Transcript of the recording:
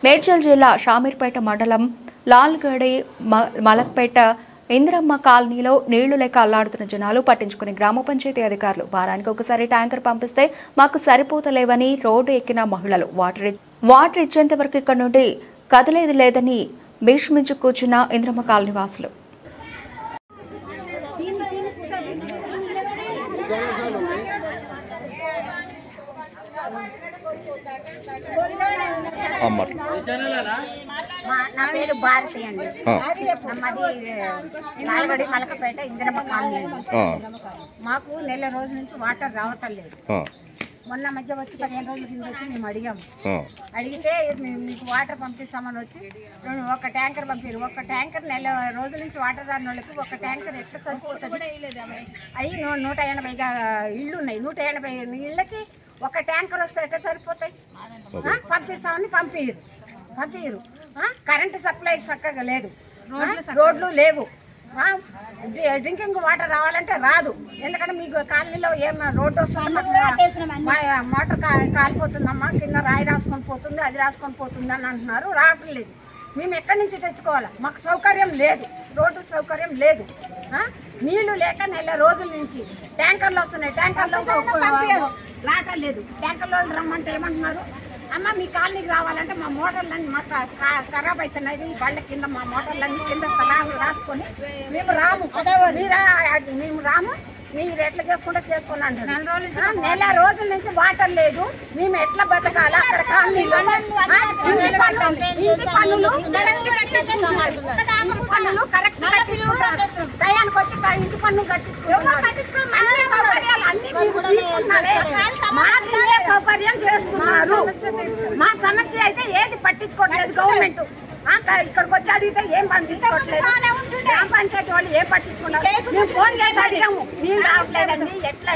మేడ్చల్ జిల్లా షామీర్పేట మండలం లాల్గడి మలక్పేట ఇంద్రమ్మ కాలనీలో నీళ్లు లేక అల్లాడుతున్న జనాలు పట్టించుకుని గ్రామ పంచాయతీ అధికారులు వారానికి ఒకసారి ట్యాంకర్ పంపిస్తే మాకు సరిపోతలేవని రోడ్డు ఎక్కిన మహిళలు వాటర్ ఇచ్చేంత వరకు ఇక్కడ నుండి కదలేదు లేదని భీష్మించి కూర్చున్న ఇంద్రమ్మ కాలనీ వాసులు. నా పేరు భారతి అండి. మాది లాల్గడి మలకపేట ఇంద్రమ్మ కాలనీ అండి. మాకు నెల రోజుల నుంచి వాటర్ రావటం లేదు. మొన్న మధ్య వచ్చి 15 రోజుల కింద వచ్చి మేము అడిగాము. అడిగితే మీకు వాటర్ పంపిస్తామని వచ్చి ఒక ట్యాంకర్ పంపారు. ఒక ట్యాంకర్ నెల రోజుల నుంచి వాటర్ రాని వాళ్ళకి ఒక ట్యాంకర్ ఎట్లా సరిపోతుంది? అవి 180 ఇళ్ళు ఉన్నాయి. 180 ఇళ్ళకి ఒక ట్యాంకర్ వస్తే ఎట్లా సరిపోతాయి? పంపిస్తామని పంపిరు. కరెంటు సప్లై చక్కగా లేదు, రోడ్లు లేవు, డ్రింకింగ్ వాటర్ రావాలంటే రాదు. ఎందుకంటే మీకు కాలనీలో ఏమన్నా రోడ్డు వస్తుంది, మోటార్ కాలిపోతుందమ్మా, కింద రాయి రాసుకొని పోతుంది, అది రాసుకొని పోతుంది అని అంటున్నారు. రావట్లేదు. మేము ఎక్కడి నుంచి తెచ్చుకోవాలా? మాకు సౌకర్యం లేదు, రోడ్డు సౌకర్యం లేదు. నీళ్లు లేక నెల రోజుల నుంచి ట్యాంకర్లు వస్తున్నాయి. ట్యాంకర్లో రావట్లేదు. ట్యాంకర్లో రమ్మంటే ఏమంటున్నారు? అమ్మ మీ కాలనీకి రావాలంటే మా మోటార్లన్నీ మాకు ఖరాబ్ అవుతున్నాయి, బళ్ళ కింద మా మోటార్లన్నీ కింద స్థలాలు రాసుకొని మేము రాము, మీరు ఎట్లా చేసుకోండి అంటారు. నెల రోజుల నుంచి వాటర్ లేదు. మేము ఎట్లా బతకాలా? అక్కడ కాలనీలో ఇంటి పన్నులు కరెక్ట్ టయానికి వచ్చి ఇంటి పన్ను సౌకర్యం చేస్తున్నారు. మా సమస్య అయితే ఏది పట్టించుకోవట్లేదు గవర్నమెంట్. ఇక్కడికి వచ్చి అడిగితే ఏం పట్టించుకోవట్లేదు. గ్రామ పంచాయతీ వాళ్ళు ఏం పట్టించుకుంటారు? మేము ఫోన్ చేసి అడిగాము, నీళ్ళు రావట్లేదండి, ఎట్లా